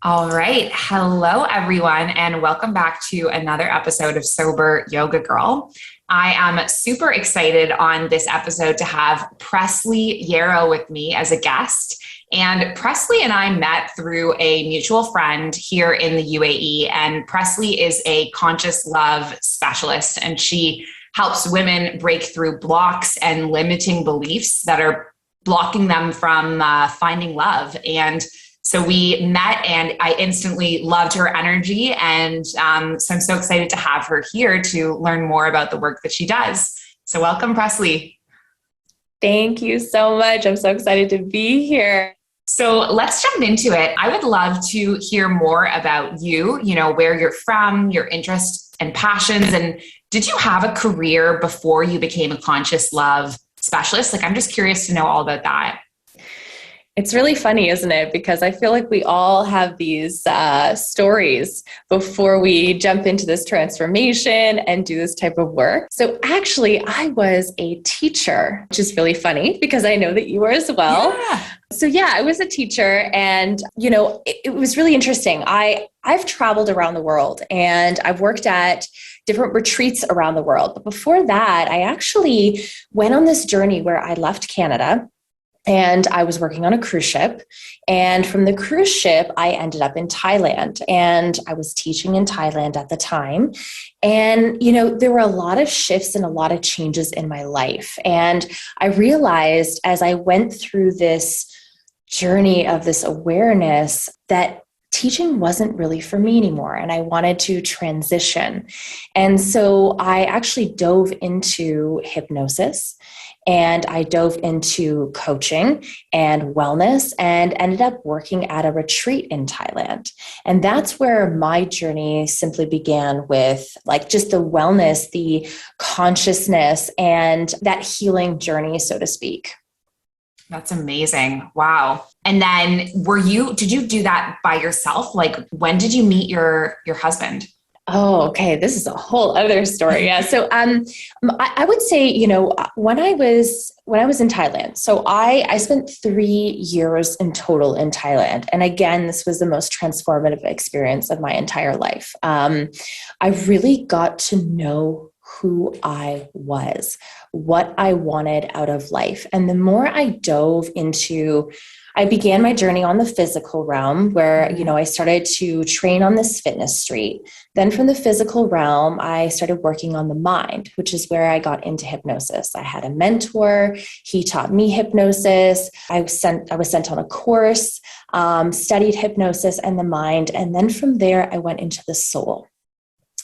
All right. Hello, everyone, and welcome back to another episode of Sober Yoga Girl. I am super excited on this episode to have Presley Yarrow with me as a guest. And Presley and I met through a mutual friend here in the UAE. And Presley is a conscious love specialist, and she helps women break through blocks and limiting beliefs that are blocking them from finding love. And so we met and I instantly loved her energy. And so I'm so excited to have her here to learn more about the work that she does. So welcome, Presley. Thank you so much. I'm so excited to be here. So let's jump into it. I would love to hear more about you, where you're from, your interests and passions. And did you have a career before you became a conscious love specialist? I'm just curious to know all about that. It's really funny, isn't it? Because I feel like we all have these stories before we jump into this transformation and do this type of work. So actually, I was a teacher, which is really funny because I know that you were as well. Yeah. So yeah, I was a teacher, and it was really interesting. I've traveled around the world and I've worked at different retreats around the world. But before that, I actually went on this journey where I left Canada. And I was working on a cruise ship. And from the cruise ship, I ended up in Thailand. And I was teaching in Thailand at the time. And, there were a lot of shifts and a lot of changes in my life. And I realized as I went through this journey of this awareness that teaching wasn't really for me anymore. And I wanted to transition. And so I actually dove into hypnosis. And I dove into coaching and wellness and ended up working at a retreat in Thailand. And that's where my journey simply began with just the wellness, the consciousness, and that healing journey, so to speak. That's amazing. Wow. And then did you do that by yourself? When did you meet your husband? Oh, okay. This is a whole other story. Yeah. So, I would say, when I was in Thailand, so I spent 3 years in total in Thailand. And again, this was the most transformative experience of my entire life. I really got to know who I was, what I wanted out of life. And the more I began my journey on the physical realm where, I started to train on this fitness street. Then from the physical realm, I started working on the mind, which is where I got into hypnosis. I had a mentor. He taught me hypnosis. I was sent on a course, studied hypnosis and the mind. And then from there, I went into the soul.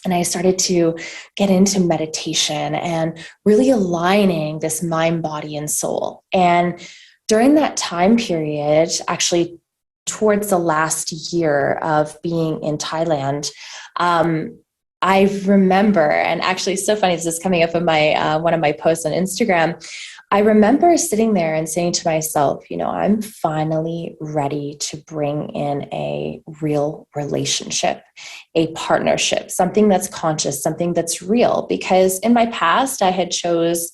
And I started to get into meditation and really aligning this mind, body, and soul. And during that time period, actually towards the last year of being in Thailand, I remember, and actually it's so funny, this is coming up in my one of my posts on Instagram. I remember sitting there and saying to myself, I'm finally ready to bring in a real relationship, a partnership, something that's conscious, something that's real. Because in my past, I had chose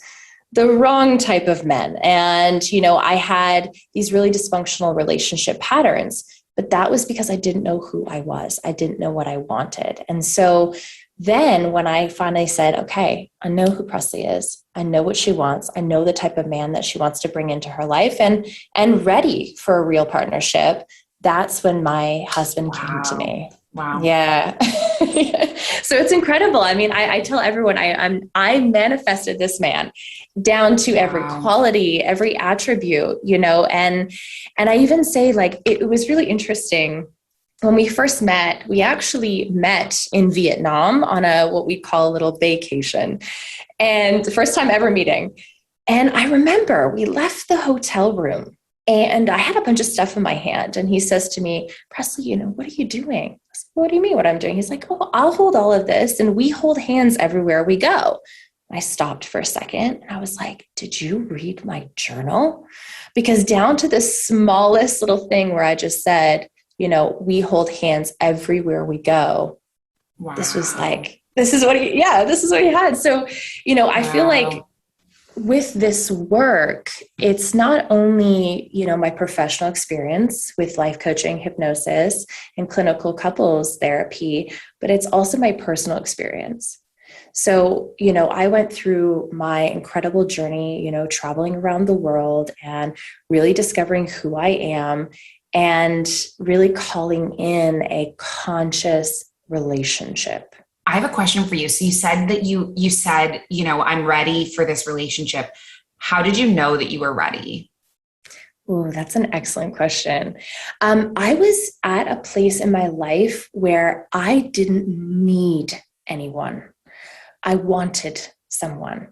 the wrong type of men. And, I had these really dysfunctional relationship patterns, but that was because I didn't know who I was. I didn't know what I wanted. And so then when I finally said, okay, I know who Presley is. I know what she wants. I know the type of man that she wants to bring into her life and ready for a real partnership. That's when my husband came to me. Wow. Yeah. So it's incredible. I mean, I tell everyone I manifested this man down to every quality, every attribute, and I even say it was really interesting. When we first met, we actually met in Vietnam on what we call a little vacation, and the first time ever meeting. And I remember we left the hotel room and I had a bunch of stuff in my hand. And he says to me, Presley, what are you doing? I said, what do you mean what I'm doing? He's like, oh, I'll hold all of this. And we hold hands everywhere we go. I stopped for a second and I was like, did you read my journal? Because down to the smallest little thing where I just said, we hold hands everywhere we go. Wow. This was this is what he had. So, I feel like with this work, it's not only, my professional experience with life coaching, hypnosis, and clinical couples therapy, but it's also my personal experience. So, I went through my incredible journey, traveling around the world and really discovering who I am and really calling in a conscious relationship. I have a question for you. So you said that you said, I'm ready for this relationship. How did you know that you were ready? Oh, that's an excellent question. I was at a place in my life where I didn't need anyone. I wanted someone.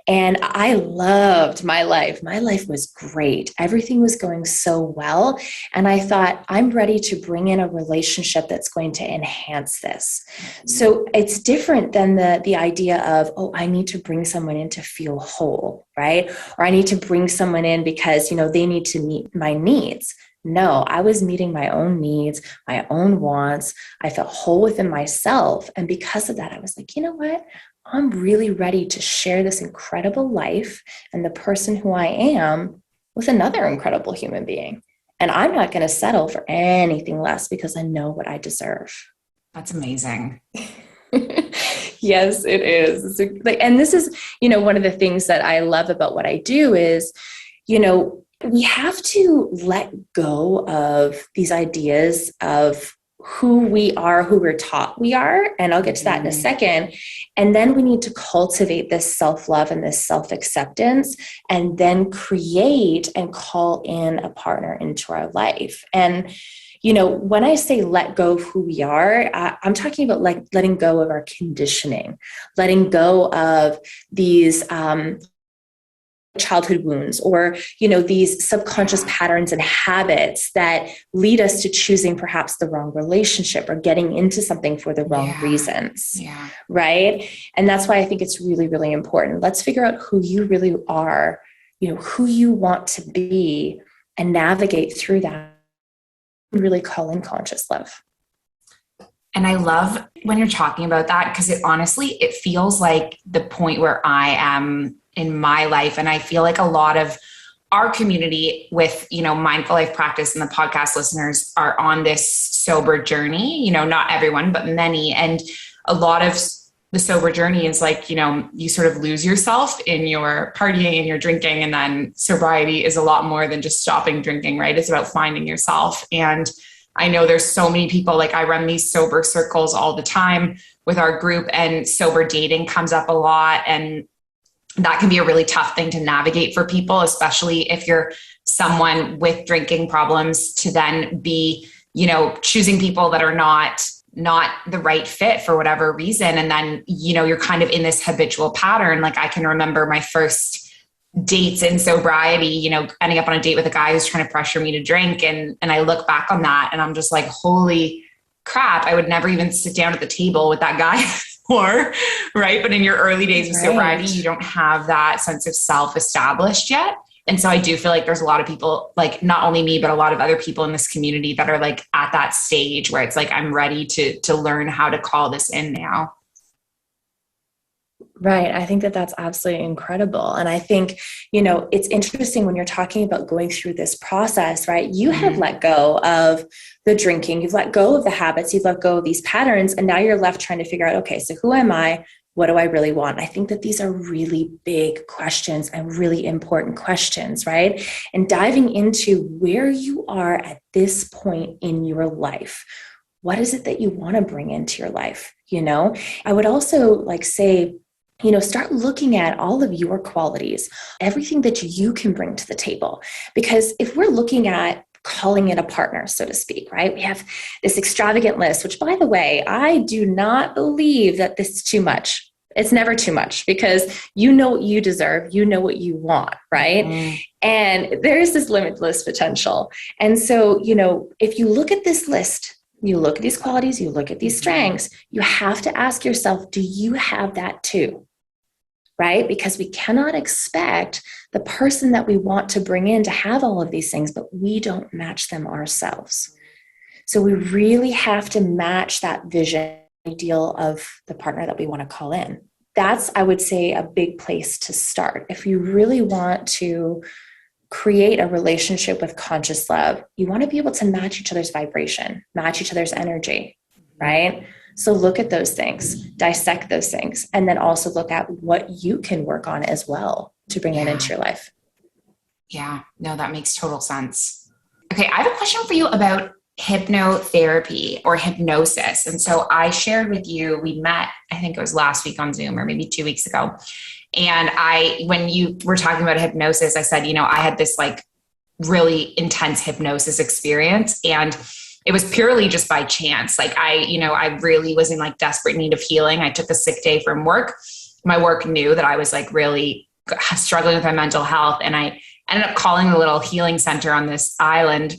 And I loved my life. My life was great. Everything was going so well. And I thought, I'm ready to bring in a relationship that's going to enhance this. So it's different than the idea of, oh, I need to bring someone in to feel whole, right? Or I need to bring someone in because, they need to meet my needs. No, I was meeting my own needs, my own wants. I felt whole within myself. And because of that, I was like, you know what? I'm really ready to share this incredible life and the person who I am with another incredible human being. And I'm not going to settle for anything less because I know what I deserve. That's amazing. Yes, it is. And this is, one of the things that I love about what I do is, we have to let go of these ideas of who we are, who we're taught we are. And I'll get to that in a second. And then we need to cultivate this self-love and this self-acceptance and then create and call in a partner into our life. And, when I say let go of who we are, I'm talking about like letting go of our conditioning, letting go of these, childhood wounds or these subconscious patterns and habits that lead us to choosing perhaps the wrong relationship or getting into something for the wrong reasons. Right. And that's why I think it's really, really important. Let's figure out who you really are, who you want to be, and navigate through that and really call in conscious love. And I love when you're talking about that because it feels like the point where I am in my life. And I feel like a lot of our community with, mindful life practice and the podcast listeners are on this sober journey, not everyone, but many. And a lot of the sober journey is like, you sort of lose yourself in your partying and your drinking. And then sobriety is a lot more than just stopping drinking, right? It's about finding yourself. And I know there's so many people, like I run these sober circles all the time with our group, and sober dating comes up a lot. And that can be a really tough thing to navigate for people, especially if you're someone with drinking problems, to then be, choosing people that are not the right fit for whatever reason. And then, you're kind of in this habitual pattern. Like I can remember my first dates in sobriety, ending up on a date with a guy who's trying to pressure me to drink. And I look back on that and I'm just like, holy crap, I would never even sit down at the table with that guy before, right? But in your early days of sobriety, you don't have that sense of self established yet. And so I do feel like there's a lot of people, like not only me, but a lot of other people in this community that are like at that stage where it's like, I'm ready to learn how to call this in now. Right. I think that that's absolutely incredible. And I think, it's interesting when you're talking about going through this process, right? You have let go of the drinking, you've let go of the habits, you've let go of these patterns, and now you're left trying to figure out, okay, so who am I? What do I really want? I think that these are really big questions and really important questions, right? And diving into where you are at this point in your life. What is it that you want to bring into your life? I would also say, start looking at all of your qualities, everything that you can bring to the table. Because if we're looking at calling in a partner, so to speak, right? We have this extravagant list, which by the way, I do not believe that this is too much. It's never too much because you know what you deserve, you know what you want, right? And there is this limitless potential. And so, if you look at this list, you look at these qualities, you look at these strengths, you have to ask yourself, do you have that too? Right? Because we cannot expect the person that we want to bring in to have all of these things, but we don't match them ourselves. So we really have to match that vision ideal of the partner that we want to call in. that's, I would say, a big place to start. If you really want to create a relationship with conscious love, you want to be able to match each other's vibration, match each other's energy, right? So look at those things, dissect those things, and then also look at what you can work on as well to bring it into your life. Yeah, no, that makes total sense. Okay, I have a question for you about hypnotherapy or hypnosis. And so I shared with you, we met, I think it was last week on Zoom or maybe 2 weeks ago. And when you were talking about hypnosis, I said, I had this like really intense hypnosis experience, and it was purely just by chance. Like I really was in like desperate need of healing. I took a sick day from work. My work knew that I was like really struggling with my mental health. And I ended up calling a little healing center on this island,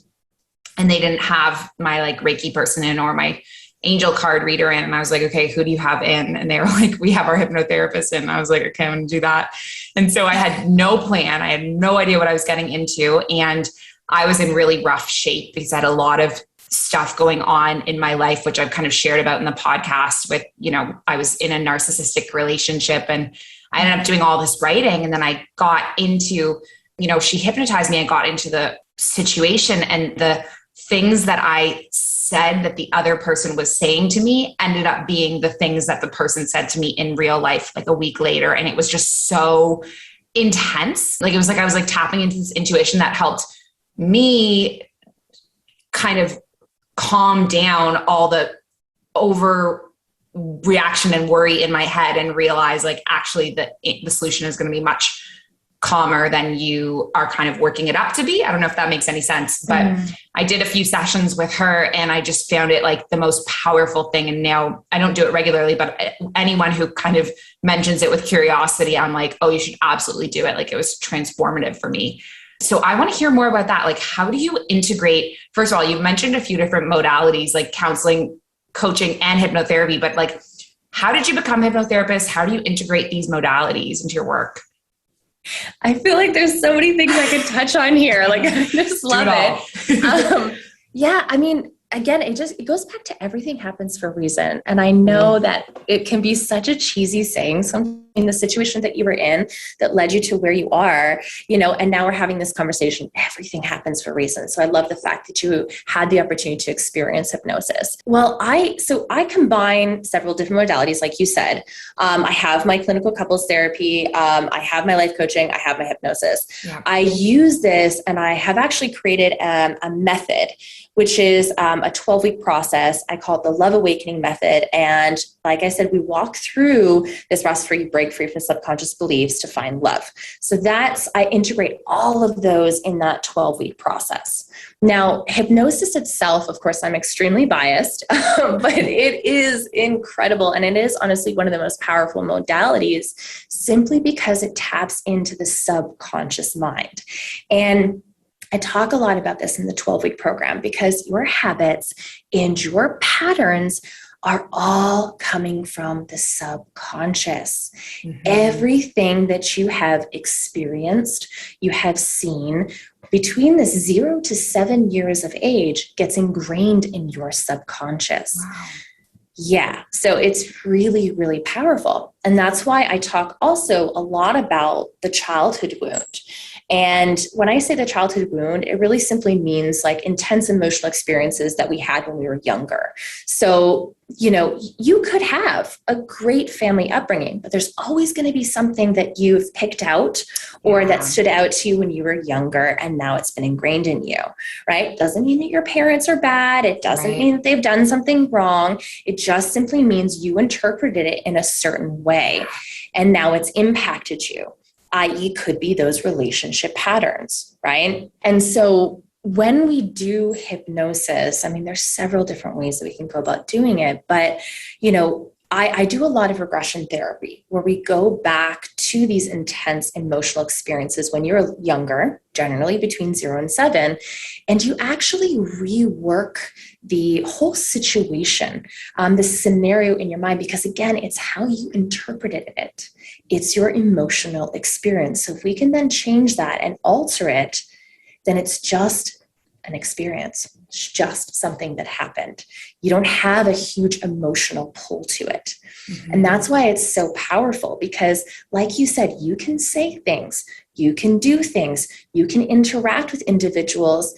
and they didn't have my like Reiki person in or my angel card reader in. And I was like, okay, who do you have in? And they were like, we have our hypnotherapist in. And I was like, okay, I'm going to do that. And so I had no plan. I had no idea what I was getting into. And I was in really rough shape because I had a lot of stuff going on in my life, which I've kind of shared about in the podcast with, I was in a narcissistic relationship, and I ended up doing all this writing. And then I got into, she hypnotized me and got into the situation, and the things that I said that the other person was saying to me ended up being the things that the person said to me in real life, like a week later. And it was just so intense. Like, it was like, I was like tapping into this intuition that helped me kind of calm down all the overreaction and worry in my head, and realize like, actually the solution is going to be much calmer than you are kind of working it up to be. I don't know if that makes any sense, but I did a few sessions with her, and I just found it like the most powerful thing. And now I don't do it regularly, but anyone who kind of mentions it with curiosity, I'm like, oh, you should absolutely do it. Like, it was transformative for me. So I want to hear more about that. Like, how do you integrate, first of all, you've mentioned a few different modalities like counseling, coaching, and hypnotherapy, but like, how did you become a hypnotherapist? How do you integrate these modalities into your work? I feel like there's so many things I could touch on here. Like, I just love it. Yeah. I mean, again, it goes back to everything happens for a reason. And I know that it can be such a cheesy saying, something in the situation that you were in that led you to where you are, and now we're having this conversation. Everything happens for a reason. So I love the fact that you had the opportunity to experience hypnosis. Well, I combine several different modalities, like you said. I have my clinical couples therapy. I have my life coaching. I have my hypnosis. Yeah. I use this, and I have actually created a method, which is a 12-week process. I call it the Love Awakening Method. And like I said, we walk through this process where you break free from subconscious beliefs to find love. So I integrate all of those in that 12-week process. Now, hypnosis itself, of course, I'm extremely biased, but it is incredible. And it is honestly one of the most powerful modalities, simply because it taps into the subconscious mind. And I talk a lot about this in the 12-week program, because your habits and your patterns are all coming from the subconscious. Mm-hmm. Everything that you have experienced, you have seen between this 0 to 7 years of age gets ingrained in your subconscious. Wow. Yeah. So it's really, really powerful. And that's why I talk also a lot about the childhood wound. And when I say the childhood wound, it really simply means like intense emotional experiences that we had when we were younger. So, you could have a great family upbringing, but there's always going to be something that you've picked out or that stood out to you when you were younger, and now it's been ingrained in you, right? Doesn't mean that your parents are bad. It doesn't mean that they've done something wrong. It just simply means you interpreted it in a certain way, and now it's impacted you. I.e. could be those relationship patterns, right? And so when we do hypnosis, I mean, there's several different ways that we can go about doing it, but, I do a lot of regression therapy where we go back to these intense emotional experiences when you're younger, generally between 0 and 7, and you actually rework the whole situation, the scenario in your mind, because again, it's how you interpreted it. It's your emotional experience. So if we can then change that and alter it, then it's just an experience. It's just something that happened. You don't have a huge emotional pull to it. Mm-hmm. And that's why it's so powerful, because like you said, you can say things, you can do things, you can interact with individuals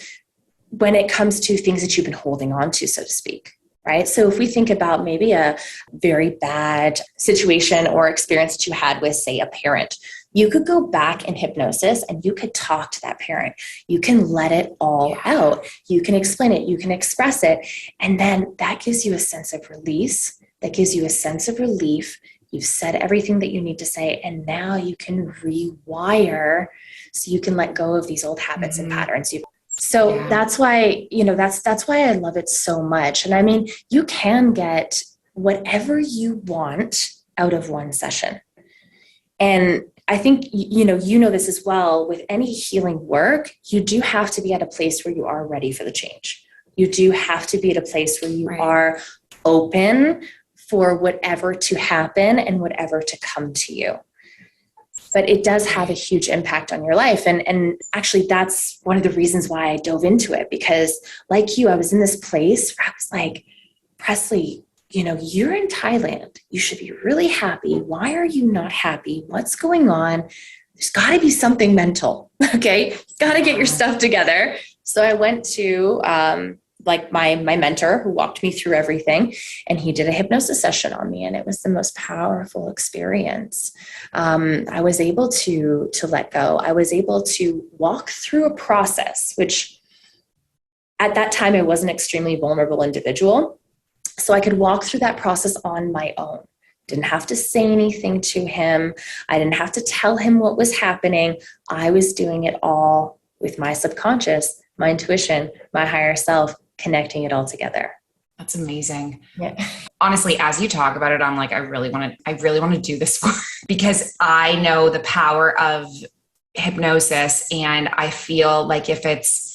when it comes to things that you've been holding on to, so to speak. Right? So if we think about maybe a very bad situation or experience that you had with, say, a parent, you could go back in hypnosis and you could talk to that parent. You can let it all out. You can explain it. You can express it. And then that gives you a sense of release. That gives you a sense of relief. You've said everything that you need to say. And now you can rewire so you can let go of these old habits and patterns. So that's why, that's why I love it so much. And I mean, you can get whatever you want out of one session. And I think, you know this as well, with any healing work, you do have to be at a place where you are ready for the change. You do have to be at a place where you are open for whatever to happen and whatever to come to you. But it does have a huge impact on your life. And actually, that's one of the reasons why I dove into it, because like you, I was in this place where I was like, Presley, you're in Thailand. You should be really happy. Why are you not happy? What's going on? There's got to be something mental. Okay. Got to get your stuff together. So I went to my mentor, who walked me through everything, and he did a hypnosis session on me. And it was the most powerful experience. I was able to let go. I was able to walk through a process, which at that time I was an extremely vulnerable individual. So I could walk through that process on my own. Didn't have to say anything to him. I didn't have to tell him what was happening. I was doing it all with my subconscious, my intuition, my higher self, connecting it all together. That's amazing. Yeah. Honestly, as you talk about it, I'm like, I really want to do this work, because I know the power of hypnosis. And I feel like if it's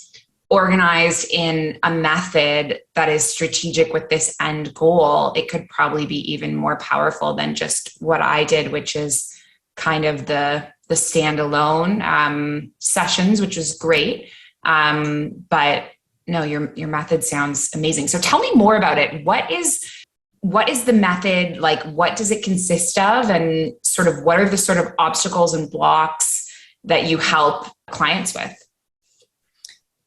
organized in a method that is strategic with this end goal, it could probably be even more powerful than just what I did, which is kind of the standalone sessions, which is great. But no, your method sounds amazing. So tell me more about it. What is the method like? What does it consist of? And sort of what are the sort of obstacles and blocks that you help clients with?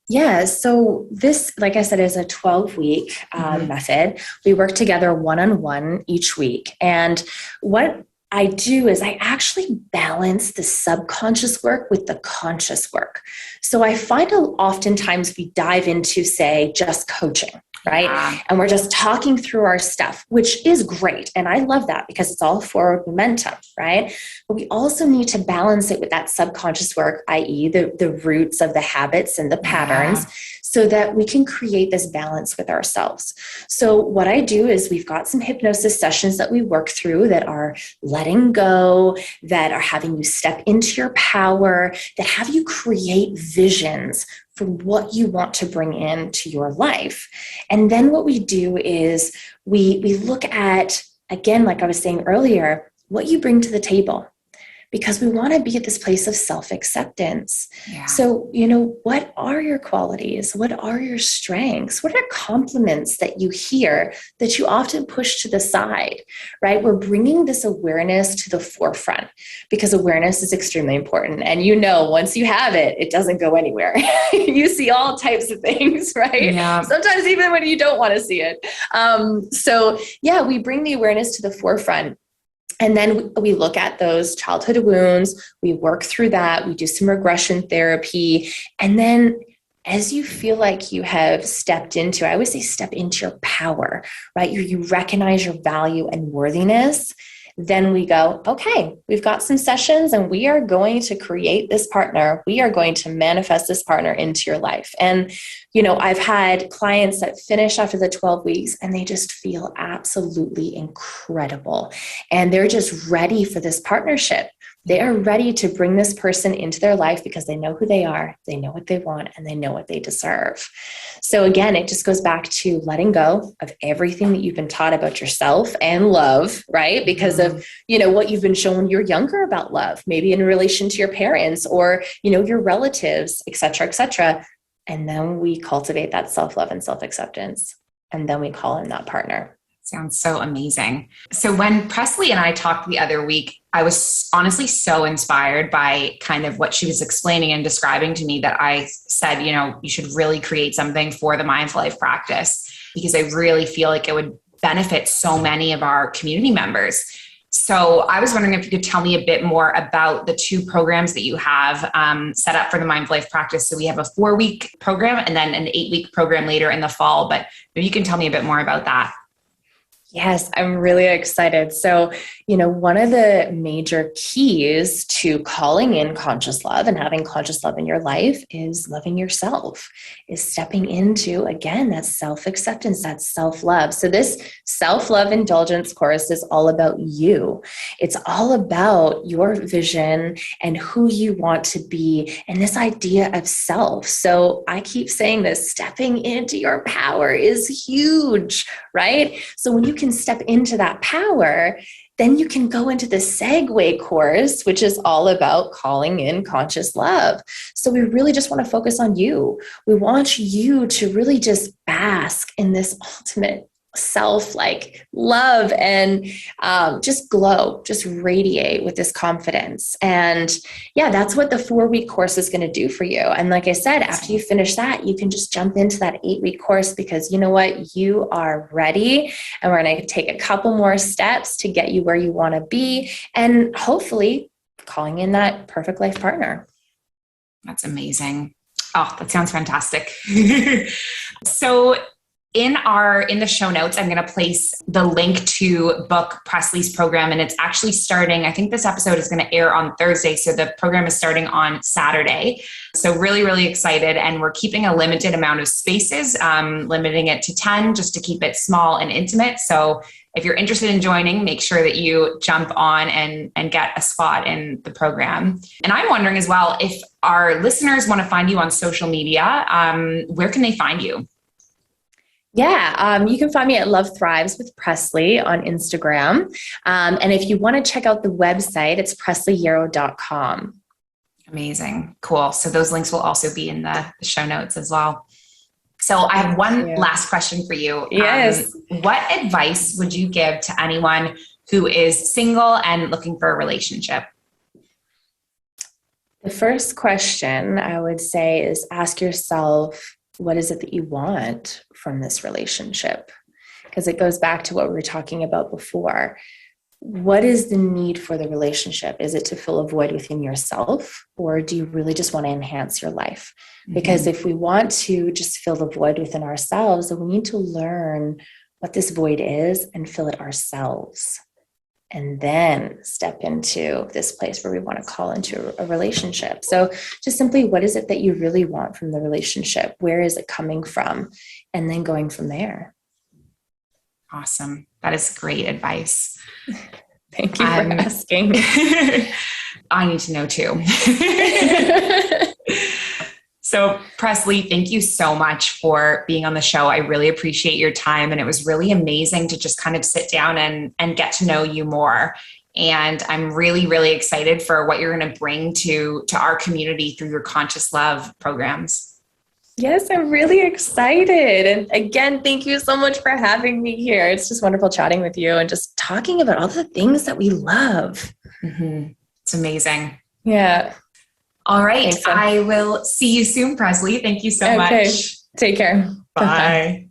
Yeah. So this, like I said, is a 12-week method. We work together one-on-one each week. And what I do is I actually balance the subconscious work with the conscious work. So I find oftentimes we dive into, say, just coaching, right? Yeah. And we're just talking through our stuff, which is great. And I love that because it's all forward momentum, right? But we also need to balance it with that subconscious work, i.e. the roots of the habits and the patterns, so that we can create this balance with ourselves. So what I do is we've got some hypnosis sessions that we work through that are letting go, that are having you step into your power, that have you create visions for what you want to bring into your life. And then what we do is we look at, again, like I was saying earlier, what you bring to the table, because we want to be at this place of self-acceptance. Yeah. So, what are your qualities? What are your strengths? What are compliments that you hear that you often push to the side, right? We're bringing this awareness to the forefront, because awareness is extremely important. And once you have it, it doesn't go anywhere. You see all types of things, right? Yeah. Sometimes even when you don't want to see it. We bring the awareness to the forefront. And then we look at those childhood wounds, we work through that, we do some regression therapy. And then as you feel like you have stepped into, I always say step into your power, right? You recognize your value and worthiness. Then we go, okay, we've got some sessions and we are going to create this partner. We are going to manifest this partner into your life. And, I've had clients that finish after the 12 weeks and they just feel absolutely incredible. And they're just ready for this partnership. They are ready to bring this person into their life because they know who they are, they know what they want, and they know what they deserve. So again, it just goes back to letting go of everything that you've been taught about yourself and love, right? Because of, what you've been shown when you're younger about love, maybe in relation to your parents or, your relatives, et cetera, et cetera. And then we cultivate that self-love and self-acceptance. And then we call in that partner. Sounds so amazing. So when Presley and I talked the other week, I was honestly so inspired by kind of what she was explaining and describing to me that I said, you should really create something for the Mindful Life practice, because I really feel like it would benefit so many of our community members. So I was wondering if you could tell me a bit more about the 2 programs that you have set up for the Mindful Life practice. So we have a 4-week program and then an 8-week program later in the fall, but maybe you can tell me a bit more about that. Yes, I'm really excited. So, one of the major keys to calling in conscious love and having conscious love in your life is loving yourself, is stepping into, again, that self-acceptance, that self-love. So this self-love indulgence course is all about you. It's all about your vision and who you want to be and this idea of self. So I keep saying this, stepping into your power is huge, right? So when you can step into that power, then you can go into the Segue course, which is all about calling in conscious love. So we really just want to focus on you. We want you to really just bask in this ultimate self love and just glow, just radiate with this confidence. And that's what the 4-week course is going to do for you. And like I said, after you finish that, you can just jump into that 8-week course, because you know what, you are ready, and we're going to take a couple more steps to get you where you want to be, and hopefully calling in that perfect life partner. That's amazing. Oh, that sounds fantastic. So in the show notes, I'm going to place the link to book Presley's program. And it's actually starting, I think this episode is going to air on Thursday. So the program is starting on Saturday. So really, really excited. And we're keeping a limited amount of spaces, limiting it to 10 just to keep it small and intimate. So if you're interested in joining, make sure that you jump on and get a spot in the program. And I'm wondering as well, if our listeners want to find you on social media, where can they find you? Yeah, you can find me at Love Thrives with Presley on Instagram. And if you want to check out the website, it's presleyyarrow.com. Amazing. Cool. So those links will also be in the show notes as well. So I have one last question for you. Yes. What advice would you give to anyone who is single and looking for a relationship? The first question I would say is ask yourself, what is it that you want from this relationship? Because it goes back to what we were talking about before. What is the need for the relationship? Is it to fill a void within yourself, or do you really just want to enhance your life? Because if we want to just fill the void within ourselves, then we need to learn what this void is and fill it ourselves. And then step into this place where we want to call into a relationship. So just simply, what is it that you really want from the relationship? Where is it coming from? And then going from there. Awesome. That is great advice. Thank you for asking. I need to know too. So Presley, thank you so much for being on the show. I really appreciate your time. And it was really amazing to just kind of sit down and get to know you more. And I'm really, really excited for what you're going to bring to our community through your Conscious Love programs. Yes, I'm really excited. And again, thank you so much for having me here. It's just wonderful chatting with you and just talking about all the things that we love. Mm-hmm. It's amazing. Yeah. All right. I will see you soon, Presley. Thank you so much. Take care. Bye.